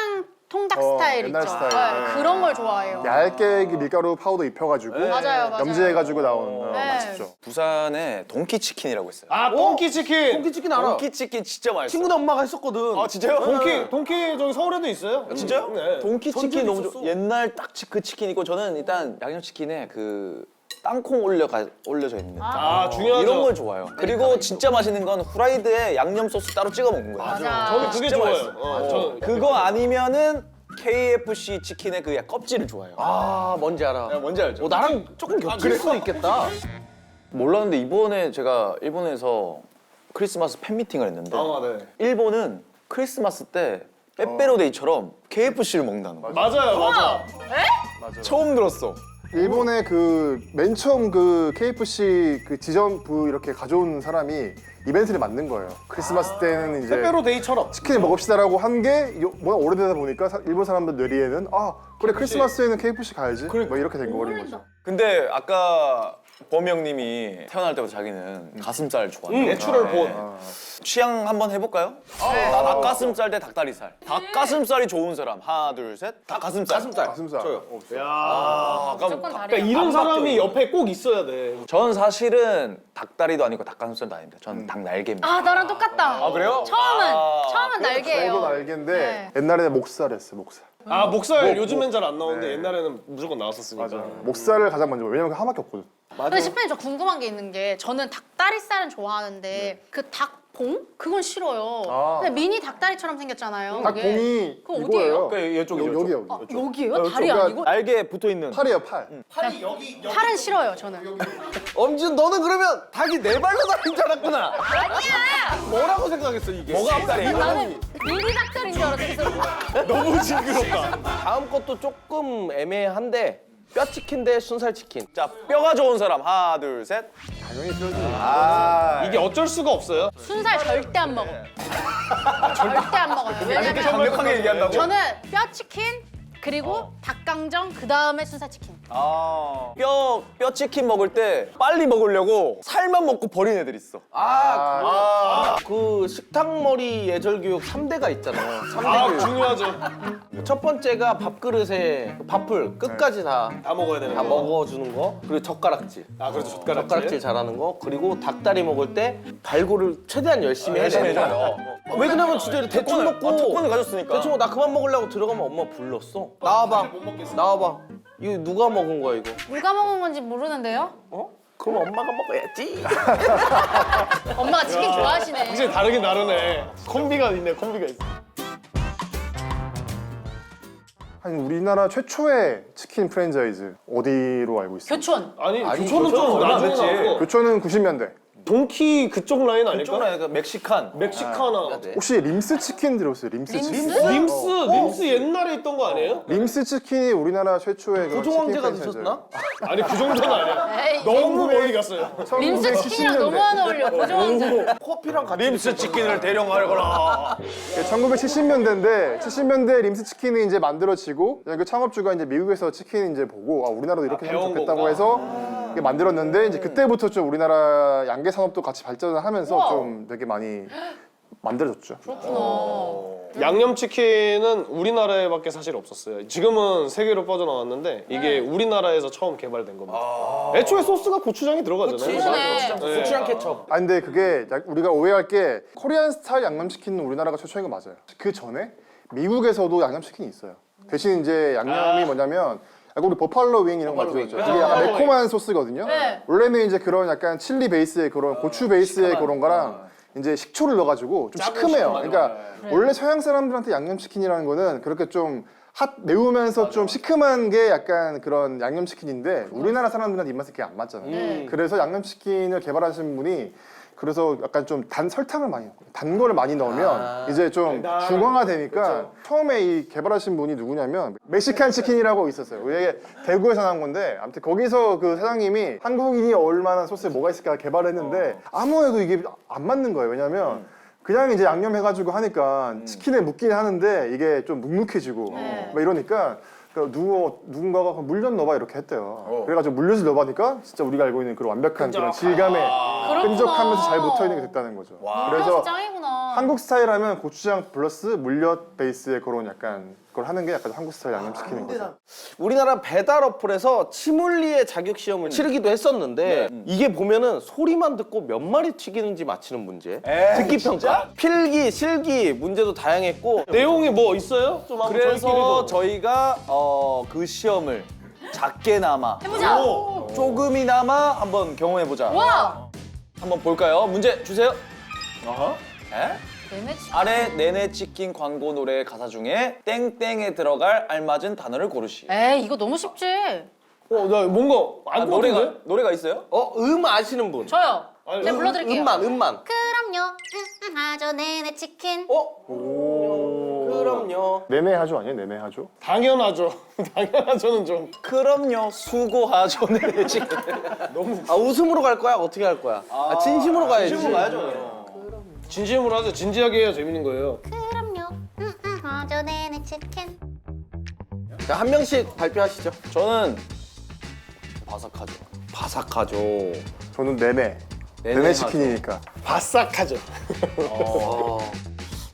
Speaker 2: 통닭 스타일
Speaker 5: 옛날
Speaker 2: 있죠.
Speaker 5: 스타일.
Speaker 2: 네, 그런 걸 좋아해요.
Speaker 5: 얇게 밀가루 파우더 입혀가지고
Speaker 2: 맞아요, 맞아요.
Speaker 5: 염지해가지고 나온
Speaker 2: 네.
Speaker 5: 맛있죠.
Speaker 4: 부산에 동키치킨이라고 있어요.
Speaker 1: 아 똥키치킨.
Speaker 3: 똥기치킨 알아.
Speaker 4: 동키치킨 진짜 맛있어.
Speaker 3: 친구네 엄마가 했었거든.
Speaker 4: 아 진짜요?
Speaker 1: 동키 저기 서울에도 있어요.
Speaker 4: 진짜요?
Speaker 1: 네.
Speaker 4: 동키치킨 너무
Speaker 3: 있었어.
Speaker 4: 옛날 딱 그 치킨 있고 저는 일단 양념치킨에 그 땅콩 올려져 있는
Speaker 1: 아 중요하죠.
Speaker 4: 이런 걸 좋아해요. 그리고 진짜 맛있는 건 후라이드에 양념 소스 따로 찍어 먹는 거예요.
Speaker 2: 맞아.
Speaker 1: 저는 그게
Speaker 4: 진짜
Speaker 1: 좋아요.
Speaker 4: 맛있어요.
Speaker 1: 저는
Speaker 4: 그거 아니면은 KFC 치킨의 그 껍질을 좋아해요.
Speaker 3: 아, 뭔지 알아.
Speaker 4: 뭔지 알죠?
Speaker 3: 나랑 조금 겹칠 수도 있겠다.
Speaker 4: 몰랐는데 이번에 제가 일본에서 크리스마스 팬미팅을 했는데
Speaker 1: 네.
Speaker 4: 일본은 크리스마스 때 빼빼로데이처럼 KFC를 먹는다는 거예요.
Speaker 1: 맞아요 맞아.
Speaker 4: 처음 들었어.
Speaker 5: 일본에 그 맨 처음 그 KFC 그 지점부 이렇게 가져온 사람이 이벤트를 만든 거예요. 크리스마스 때는 이제
Speaker 1: 페페로데이처럼.
Speaker 5: 치킨을 먹읍시다라고 한 게 워낙 오래되다 보니까 일본 사람들 뇌리에는 아 그래 크리스마스에는 KFC 가야지 뭐 이렇게 된 거버린 거죠.
Speaker 4: 근데 아까 범이 형님이 태어날 때부터 자기는 가슴살 좋아한다.
Speaker 1: 내추럴 본.
Speaker 4: 취향 한번 해볼까요? 난 닭가슴살 대 닭다리살. 닭가슴살이 좋은 사람. 하나, 둘, 셋. 닭가슴살.
Speaker 5: 가슴살.
Speaker 1: 야.
Speaker 2: 무조건 다르야.
Speaker 1: 그러니까 이런 사람이 옆에 꼭 있어야 돼.
Speaker 4: 전 사실은 닭다리도 아니고 닭가슴살도 아닙니다. 저는 닭날개입니다.
Speaker 2: 아, 나랑 똑같다.
Speaker 4: 그래요?
Speaker 2: 처음은 날개예요.
Speaker 5: 저도 알겠는데
Speaker 2: 네.
Speaker 5: 옛날에 목살했어요 목살.
Speaker 1: 아 목살 요즘엔 잘 안 나오는데 옛날에는 무조건 나왔었으니까.
Speaker 5: 목살을 가장 먼저 먹어요. 왜냐면 그 하나밖에 없거든.
Speaker 2: 근데 셰프님 저 궁금한 게 있는 게 저는 닭다리살은 좋아하는데 그 닭 봉? 그건 싫어요. 근데 미니 닭다리처럼 생겼잖아요. 그게.
Speaker 5: 닭봉이
Speaker 2: 그거
Speaker 5: 이거예요.
Speaker 3: 이쪽이죠.
Speaker 5: 여기 여기.
Speaker 2: 여기요? 다리
Speaker 5: 그러니까
Speaker 2: 아니고?
Speaker 4: 알게 붙어 있는.
Speaker 5: 팔이에요 팔.
Speaker 2: 팔은 싫어요, 저는.
Speaker 3: 엄지훈 너는 그러면 닭이 네 발로 다닌 줄 알았구나.
Speaker 2: 아니야!
Speaker 3: 뭐라고 생각했어 이게?
Speaker 4: 뭐가 앞다리?
Speaker 2: 나는 미니 닭다리인 줄 알았어.
Speaker 3: 너무 징그럽다. 다음 것도 조금 애매한데 뼈치킨 대 순살치킨.
Speaker 4: 자, 뼈가 좋은 사람 하나, 둘, 셋.
Speaker 5: 당연히 뼈지.
Speaker 1: 이게 어쩔 수가 없어요.
Speaker 2: 순살 절대 안 먹어. 절대 안 먹어요. 왜냐면
Speaker 4: 강력하게 얘기한다고?
Speaker 2: 저는 뼈치킨 그리고 닭강정 그 다음에 순살치킨.
Speaker 4: 뼈치킨 먹을 때 빨리 먹으려고 살만 먹고 버린 애들 있어.
Speaker 3: 그 식탁머리 예절교육 3대가 있잖아요. 3대
Speaker 1: 아
Speaker 3: 교육.
Speaker 1: 중요하죠.
Speaker 3: 첫 번째가 밥그릇에 밥을 끝까지 다
Speaker 1: 먹어야 되는
Speaker 3: 다
Speaker 1: 거.
Speaker 3: 먹어주는 거, 그리고 젓가락질.
Speaker 1: 아 그렇죠. 젓가락질.
Speaker 3: 젓가락질 잘하는 거, 그리고 닭다리 먹을 때 발골을 최대한 열심히 해야
Speaker 4: 열심히
Speaker 3: 되는
Speaker 4: 해줘요.
Speaker 3: 거. 왜 그러냐면 진짜 이렇게 대충 먹고
Speaker 4: 특권을 가졌으니까.
Speaker 3: 대충 나 그만 먹으려고 들어가면 엄마 불렀어. 나와봐. 나와봐. 이거 누가 먹은 거야 이거?
Speaker 2: 누가 먹은 건지 모르는데요?
Speaker 3: 어? 그럼 엄마가 먹어야지.
Speaker 2: 엄마가 치킨 좋아하시네.
Speaker 1: 확실히 다르긴 다르네. 콤비가 있네. 콤비가 있어.
Speaker 5: 한 우리나라 최초의 치킨 프랜차이즈 어디로 알고 있어요?
Speaker 2: 교촌.
Speaker 1: 아니
Speaker 3: 아니,
Speaker 1: 교촌은
Speaker 3: 교촌은
Speaker 1: 좀
Speaker 4: 얼마
Speaker 1: 나중에
Speaker 4: 됐지.
Speaker 1: 나왔고
Speaker 5: 교촌은 90년대.
Speaker 1: 동키 그쪽 라인 아닐까?
Speaker 4: 쪽으로 그 멕시칸.
Speaker 1: 멕시카나.
Speaker 3: 네.
Speaker 5: 혹시 림스 치킨 들었어요? 림스 치킨.
Speaker 1: 림스 옛날에 있던 거 아니에요?
Speaker 5: 림스 치킨이 우리나라 최초의 그
Speaker 3: 고종
Speaker 5: 치킨
Speaker 3: 황제가
Speaker 5: 프랜차이즈.
Speaker 3: 드셨나?
Speaker 1: 아니 그 정도는 아니야.
Speaker 2: 에이,
Speaker 1: 너무 멀리 갔어요.
Speaker 2: 림스 치킨이랑 너무 안 어울려. 고정왕제.
Speaker 3: 커피랑 같이
Speaker 4: 림스 치킨을 대령하거라.
Speaker 5: 1970년대인데 70년대 림스 치킨이 이제 만들어지고 그 창업주가 이제 미국에서 치킨 이제 보고 우리나라도 이렇게 하면
Speaker 1: 배운
Speaker 5: 좋겠다고
Speaker 1: 건가?
Speaker 5: 해서 이게 만들었는데 이제 그때부터 좀 우리나라 양계 산업도 같이 발전을 하면서
Speaker 2: 우와.
Speaker 5: 좀 되게 많이 만들어졌죠.
Speaker 1: 양념치킨은 우리나라에밖에 사실 없었어요. 지금은 세계로 뻗어나왔는데 이게 우리나라에서 처음 개발된 겁니다. 애초에 소스가 고추장이 들어가잖아요.
Speaker 2: 그러네.
Speaker 3: 고추장 케첩.
Speaker 5: 아 근데 그게 우리가 오해할 게 코리안 스타일 양념치킨은 우리나라가 최초인 건 맞아요. 그 전에 미국에서도 양념치킨이 있어요. 대신 이제 양념이 뭐냐면 아까 우리 버팔로 윙 이런 거
Speaker 3: 버팔로
Speaker 5: 들었죠.
Speaker 3: 윙.
Speaker 5: 이게 약간 매콤한 소스거든요.
Speaker 2: 네.
Speaker 5: 원래는 이제 그런 약간 칠리 베이스의 그런 고추 베이스의 그런 거랑 이제 식초를 넣어가지고 좀 시큼해요. 그러니까 원래 서양 사람들한테 양념치킨이라는 거는 그렇게 좀 매우면서 좀 시큼한 게 약간 그런 양념치킨인데 우리나라 사람들한테 입맛에 그게 안 맞잖아요. 그래서 양념치킨을 개발하신 분이 그래서 약간 좀 설탕을 많이 넣고 단 거를 많이 넣으면 이제 좀 중화가 되니까 처음에 이 개발하신 분이 누구냐면 멕시칸 치킨이라고 있었어요. 이게 대구에서 나온 건데 아무튼 거기서 그 사장님이 한국인이 어울릴 만한 소스에 뭐가 있을까 개발했는데 아무래도 이게 안 맞는 거예요. 왜냐면 그냥 이제 양념해가지고 하니까 치킨에 묻긴 하는데 이게 좀 눅눅해지고 막 이러니까 그러니까 누군가가 물 좀 넣어봐 이렇게 했대요. 그래가지고 물엿을 넣어보니까 진짜 우리가 알고 있는 그런 완벽한 그런 질감에 끈적하면서 잘 붙어있는 게 됐다는 거죠.
Speaker 2: 그래서 짱이구나.
Speaker 5: 한국 스타일 하면 고추장 플러스 물엿 베이스의 그런 약간 그걸 하는 게 약간 한국 스타일 양념치킨인 거죠.
Speaker 3: 우리나라 배달 어플에서 치물리의 자격 시험을 치르기도 했었는데 이게 보면은 소리만 듣고 몇 마리 튀기는지 맞히는 문제, 듣기 평가, 필기, 실기 문제도 다양했고
Speaker 1: 내용이 뭐 있어요? 좀 한번
Speaker 4: 그래서
Speaker 1: 저희끼리도.
Speaker 4: 저희가 그 시험을 작게나마
Speaker 2: 해보자.
Speaker 4: 조금이나마 한번 경험해보자.
Speaker 2: 와.
Speaker 4: 한번 볼까요? 문제 주세요.
Speaker 2: 내내 치킨.
Speaker 4: 아래 내내 치킨 광고 노래 가사 중에 땡땡에 들어갈 알맞은 단어를 고르시.
Speaker 2: 에이 이거 너무 쉽지.
Speaker 1: 나 뭔가 안
Speaker 4: 노래가 있어요?
Speaker 3: 아시는 분?
Speaker 2: 저요.
Speaker 1: 아니,
Speaker 2: 제가 불러드릴게요.
Speaker 3: 음만.
Speaker 2: 그럼요. 하죠 내내 치킨.
Speaker 3: 그럼요.
Speaker 5: 내내 하죠 아니에요? 내내 하죠?
Speaker 1: 당연하죠. 당연하죠는 좀
Speaker 4: 그럼요. 수고하죠. 내내 치킨.
Speaker 3: 웃음으로 갈 거야? 어떻게 할 거야? 진심으로 가야지.
Speaker 4: 진심으로 가야죠.
Speaker 1: 진심으로 하죠. 진지하게 해야 재밌는 거예요.
Speaker 2: 그럼요. 하죠 내내 치킨.
Speaker 3: 자, 한 명씩 발표하시죠.
Speaker 4: 저는 바삭하죠.
Speaker 3: 바삭하죠.
Speaker 5: 저는 내내
Speaker 4: 내내
Speaker 5: 치킨이니까.
Speaker 1: 바싹하죠.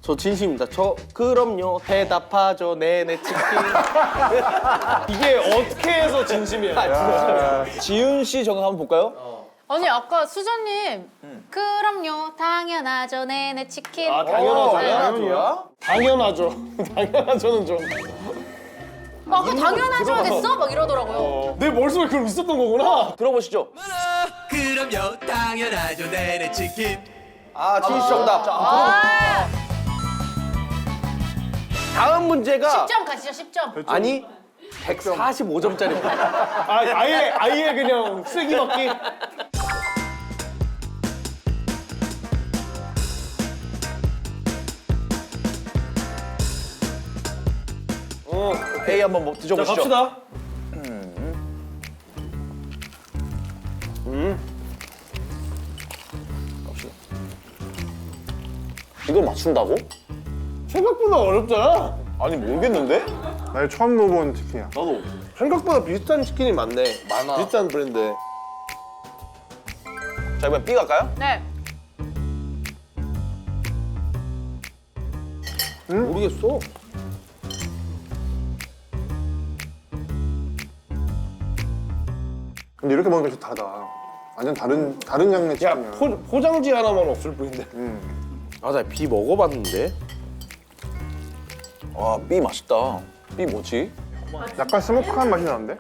Speaker 3: 저 진심입니다. 저 그럼요. 대답하죠. 네네 치킨.
Speaker 1: 이게 어떻게 해서 진심이야?
Speaker 4: 지윤 씨 정답 한번 볼까요?
Speaker 2: 아니 아까 수저님. 그럼요. 당연하죠 내내 치킨.
Speaker 1: 아 당연하죠.
Speaker 3: 당연하죠.
Speaker 1: 당연하죠. 당연하죠는 좀.
Speaker 2: 아까 당연하죠 됐어? 막 이러더라고요.
Speaker 1: 내 머릿속에 그럼 있었던 거구나.
Speaker 4: 들어보시죠.
Speaker 6: 그럼요 당연하죠 내내 치킨
Speaker 3: 아, 진실 정답.
Speaker 2: 아,
Speaker 3: 다음 문제가
Speaker 2: 10점 가시죠, 10점.
Speaker 3: 아니 145점짜리입니다.
Speaker 1: 아예 그냥 쓰기 먹기.
Speaker 4: A 한번 뭐
Speaker 1: 자,
Speaker 4: 드셔보시죠.
Speaker 1: 갑시다.
Speaker 4: 이걸 맞춘다고?
Speaker 1: 생각보다 어렵잖아.
Speaker 4: 아니 모르겠는데?
Speaker 5: 나 이거 처음 먹어본 치킨이야.
Speaker 4: 나도.
Speaker 1: 생각보다 비슷한 치킨이 많네.
Speaker 3: 많아.
Speaker 1: 비슷한 브랜드.
Speaker 4: 자 이번 B 갈까요?
Speaker 2: 네.
Speaker 3: 모르겠어.
Speaker 5: 근데 이렇게 먹으니까 좀 다르다. 완전 다른 양의
Speaker 1: 야,
Speaker 5: 치킨이야.
Speaker 1: 포장지 하나만 없을 뿐인데.
Speaker 3: 아, 나 B 먹어봤는데.
Speaker 4: 와 B 맛있다. B 뭐지?
Speaker 5: 약간 스모크한 맛이 나는데?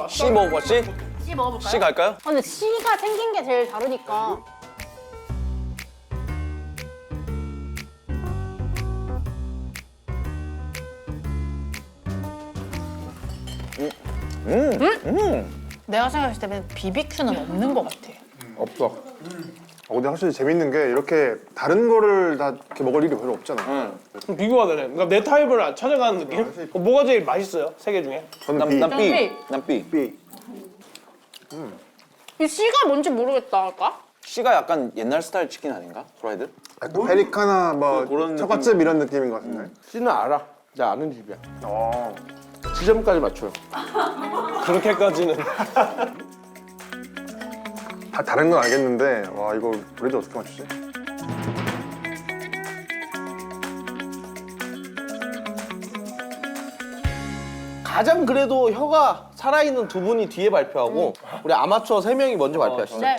Speaker 4: C 먹어봐 C?
Speaker 2: C 먹어볼까요?
Speaker 4: C 갈까요?
Speaker 2: 아, 근데 C가 생긴 게 제일 다르니까. 내가 생각했을 때는 BBQ는 없는 것 같아.
Speaker 5: 없어. 근데 확실히 재밌는 게 이렇게 다른 거를 다 이렇게 먹을 일이 별로 없잖아.
Speaker 1: 좀 비교가 되네. 그러니까 내 타입을 찾아가는 느낌? 그럼 뭐가 제일 맛있어요? 세 개 중에?
Speaker 5: 저는 B.
Speaker 4: 난 B.
Speaker 2: B.
Speaker 4: 난 B.
Speaker 5: B.
Speaker 2: 이 C가 뭔지 모르겠다, 아까?
Speaker 4: C가 약간 옛날 스타일 치킨 아닌가? 프라이드?
Speaker 5: 약간 페리카나 뭐
Speaker 4: 그런
Speaker 5: 처갓집 이런 느낌인 것 같은데.
Speaker 3: C는 알아. 나 아는 집이야.
Speaker 5: 어.
Speaker 3: 지점까지 맞춰요.
Speaker 1: 그렇게까지는.
Speaker 5: 다 다른 건 알겠는데 와 이거 브레드 어떻게 맞추지?
Speaker 3: 가장 그래도 혀가 살아있는 두 분이 뒤에 발표하고 우리 아마추어 3명이 먼저 발표하시죠.
Speaker 2: 네.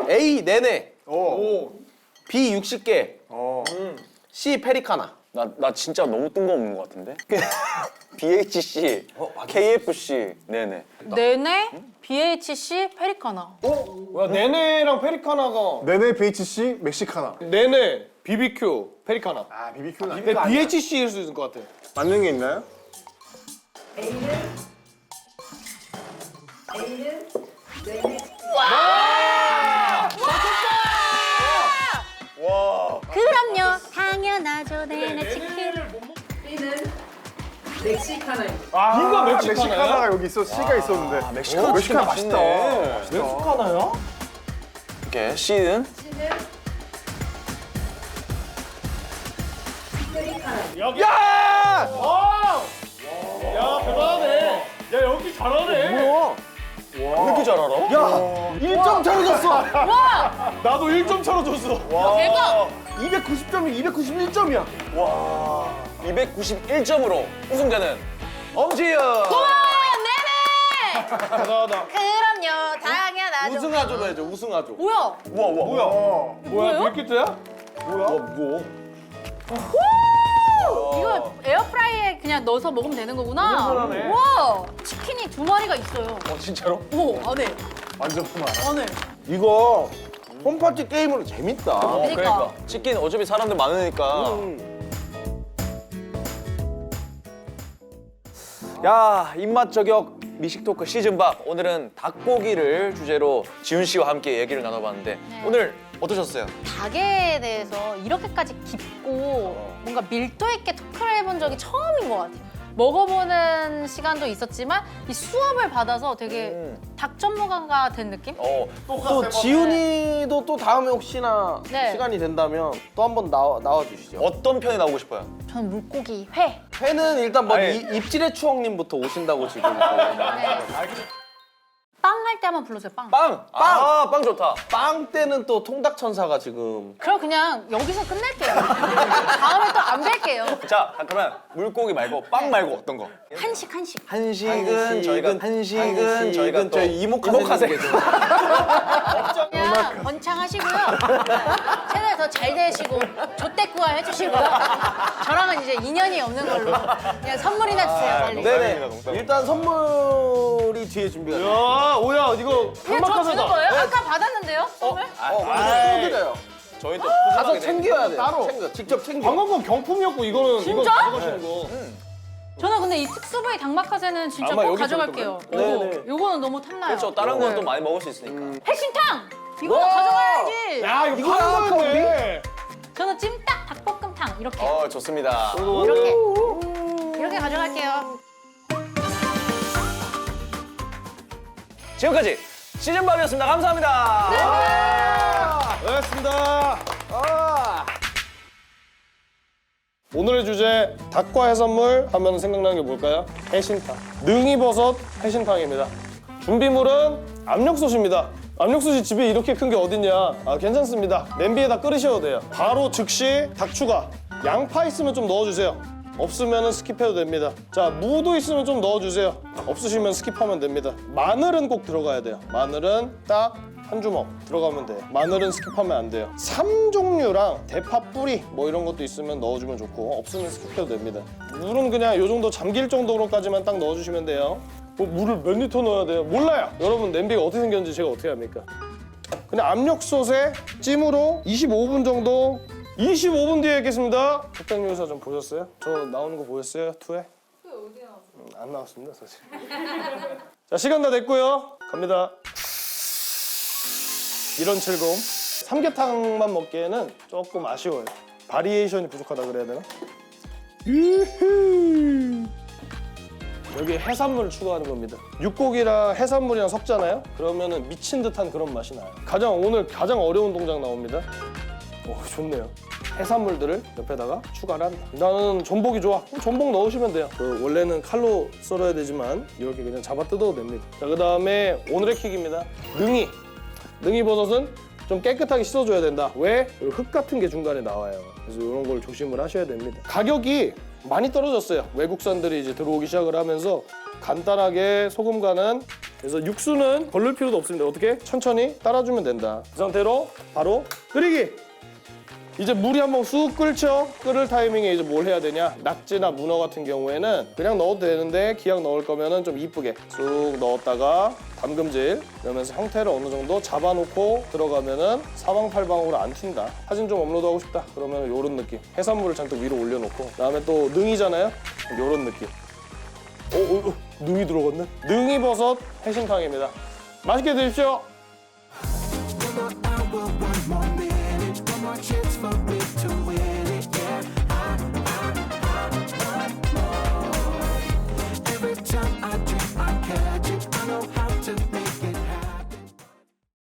Speaker 3: A 네네,
Speaker 5: 오.
Speaker 3: B 60개,
Speaker 5: 어.
Speaker 3: C 페리카나.
Speaker 4: 나 진짜 너무 뜬금없는 것 같은데? BHC, KFC, 네네.
Speaker 2: 네네, BHC, 페리카나.
Speaker 1: 뭐야, 네네랑 페리카나가
Speaker 5: 네네 BHC 멕시카나.
Speaker 1: 네네, BBQ, 페리카나.
Speaker 5: 아 BBQ는 아니.
Speaker 1: 근데 BHC일 수 있을 것 같아.
Speaker 5: 맞는 게 있나요?
Speaker 2: 그럼요, 당연하죠, 네네 치킨.
Speaker 1: 아, B가 멕시카나야?
Speaker 5: 멕시카나가 여기 있어. C가 있었는데.
Speaker 4: 멕시카나
Speaker 5: 멕시카나
Speaker 4: 치킨
Speaker 5: 맛있다.
Speaker 4: 맛있네.
Speaker 5: 맛있다.
Speaker 3: 멕시카나요?
Speaker 4: 오케이, C는?
Speaker 1: 여기. 야! 와! 야, 대단하네. 야, 여기 잘하네.
Speaker 3: 뭐야?
Speaker 4: 왜 이렇게 잘 알아?
Speaker 3: 야, 1점 차로 졌어.
Speaker 2: 와,
Speaker 1: 나도 1점 차로 줬어.
Speaker 2: 대박.
Speaker 3: 290점이 291점이야.
Speaker 4: 291점으로 우승자는 엄지윤!
Speaker 2: 와, 네네.
Speaker 1: 대단하다.
Speaker 2: 그럼요, 당연하죠.
Speaker 3: 우승하조로 해줘, 우승하조.
Speaker 2: 뭐야?
Speaker 5: 뭐야?
Speaker 1: 뭐야, 밀키트야?
Speaker 3: 뭐?
Speaker 2: 이거 에어프라이에 그냥 넣어서 먹으면 되는 거구나.
Speaker 1: 편하네.
Speaker 2: 와, 치킨이 2마리가 있어요.
Speaker 4: 진짜로?
Speaker 2: 오, 안에,
Speaker 5: 완전 푸마.
Speaker 2: 안에.
Speaker 3: 이거 홈파티 게임으로 재밌다.
Speaker 2: 그러니까.
Speaker 4: 치킨 어차피 사람들 많으니까. 야, 입맛 저격 미식 토크 시즌밥. 오늘은 닭고기를 주제로 지훈 씨와 함께 얘기를 나눠봤는데 오늘 어떠셨어요?
Speaker 2: 닭에 대해서 이렇게까지 깊고 뭔가 밀도 있게 토크를 해본 적이 처음인 것 같아요. 먹어보는 시간도 있었지만 이 수업을 받아서 되게 닭 전문가가 된 느낌?
Speaker 3: 또 지훈이도 또 다음에 혹시나
Speaker 2: 네.
Speaker 3: 시간이 된다면 또 한 번 나와 주시죠.
Speaker 4: 어떤 편에 나오고 싶어요?
Speaker 2: 저는 물고기 회.
Speaker 3: 회는 일단 뭐
Speaker 4: 아니.
Speaker 3: 입질의 추억님부터 오신다고 지금.
Speaker 2: 빵 할 때 한번 불러주세요, 빵.
Speaker 4: 빵! 아, 빵 좋다.
Speaker 3: 빵 때는 또 통닭천사가 지금.
Speaker 2: 그럼 그냥 여기서 끝낼게요. 다음에 또 안 뵐게요.
Speaker 4: 자, 그러면 물고기 말고 빵 말고 어떤 거?
Speaker 2: 한식, 한식.
Speaker 4: 한식은 저희가 또
Speaker 3: 저희 이모카세.
Speaker 2: 그냥 번창하시고요. 채널 더 잘 되시고 조태꾸화 해주시고요. 저랑은 이제 인연이 없는 걸로 그냥 선물이나 주세요, 빨리.
Speaker 3: 네네. 일단 선물이 뒤에 준비가 돼.
Speaker 1: 야, 오야, 이거
Speaker 2: 그냥 저 주는 거예요? 아까 받았는데요, 선물?
Speaker 3: 또 드려요.
Speaker 4: 저희 또
Speaker 3: 가서 챙겨야 돼.
Speaker 1: 따로.
Speaker 3: 직접 챙겨.
Speaker 1: 방금 건 경품이었고 이거는 이거
Speaker 2: 진짜?
Speaker 1: 가져가시는 거.
Speaker 2: 저는 근데 이 특수부위 당막화제는 진짜
Speaker 1: 아마
Speaker 2: 꼭
Speaker 1: 여기
Speaker 2: 가져갈게요.
Speaker 1: 있을
Speaker 3: 네네.
Speaker 2: 요거는 너무 탐나요.
Speaker 4: 그렇죠. 다른
Speaker 2: 네.
Speaker 4: 건 또 많이 먹을 수 있으니까.
Speaker 2: 핵심탕! 이거는 가져가야지.
Speaker 1: 야 이거 파는 거였네.
Speaker 2: 저는 찜닭 닭볶음탕 이렇게
Speaker 4: 좋습니다.
Speaker 2: 이렇게 가져갈게요.
Speaker 4: 지금까지 시즌밥이었습니다. 감사합니다.
Speaker 1: 고맙습니다. 오늘의 주제 닭과 해산물 하면 생각나는 게 뭘까요? 해신탕. 능이버섯 해신탕입니다. 준비물은 압력솥입니다. 압력솥이 집에 이렇게 큰 게 어딨냐? 아 괜찮습니다. 냄비에다 끓이셔도 돼요. 바로 즉시 닭 추가. 양파 있으면 좀 넣어주세요. 없으면 스킵해도 됩니다. 자, 무도 있으면 좀 넣어주세요. 없으시면 스킵하면 됩니다. 마늘은 꼭 들어가야 돼요. 마늘은 딱 한 주먹 들어가면 돼요. 마늘은 스킵하면 안 돼요. 3종류랑 대파 뿌리 뭐 이런 것도 있으면 넣어주면 좋고 없으면 스킵해도 됩니다. 물은 그냥 요 정도 잠길 정도로까지만 딱 넣어주시면 돼요. 물을 몇 리터 넣어야 돼요? 몰라요. 여러분 냄비가 어떻게 생겼는지 제가 어떻게 합니까? 그냥 압력솥에 찜으로 25분 정도 25분 뒤에 뵙겠습니다. 적당 요리사 좀 보셨어요? 저 나오는 거 보였어요? 2회? 어디 나왔어요? 안 나왔습니다 사실. 자 시간 다 됐고요. 갑니다. 이런 즐거움. 삼계탕만 먹기에는 조금 아쉬워요. 바리에이션이 부족하다 그래야 되나? 여기 해산물을 추가하는 겁니다. 육고기랑 해산물이랑 섞잖아요? 그러면은 미친 듯한 그런 맛이 나요. 오늘 가장 어려운 동작 나옵니다. 오, 좋네요. 해산물들을 옆에다가 추가를 한다. 나는 전복이 좋아. 전복 넣으시면 돼요. 원래는 칼로 썰어야 되지만 이렇게 그냥 잡아 뜯어도 됩니다. 자, 그 다음에 오늘의 킥입니다. 능이. 능이버섯은 좀 깨끗하게 씻어줘야 된다. 왜? 흙 같은 게 중간에 나와요. 그래서 이런 걸 조심을 하셔야 됩니다. 가격이 많이 떨어졌어요. 외국산들이 이제 들어오기 시작을 하면서 간단하게 소금 간은. 그래서 육수는 걸릴 필요도 없습니다. 어떻게? 천천히 따라주면 된다. 그 상태로 바로 끓이기. 이제 물이 한번 쑥 끓죠? 끓을 타이밍에 이제 뭘 해야 되냐? 낙지나 문어 같은 경우에는 그냥 넣어도 되는데 기왕 넣을 거면은 좀 이쁘게 쑥 넣었다가 담금질 이러면서 형태를 어느 정도 잡아놓고 들어가면은 사방팔방으로 안 튄다. 사진 좀 업로드하고 싶다. 그러면 요런 느낌. 해산물을 잔뜩 위로 올려놓고 그다음에 또 능이잖아요? 요런 느낌. 능이 들어갔네? 능이버섯 해신탕입니다. 맛있게 드십시오.
Speaker 6: One more hour, one more minute, one more chance for me to win.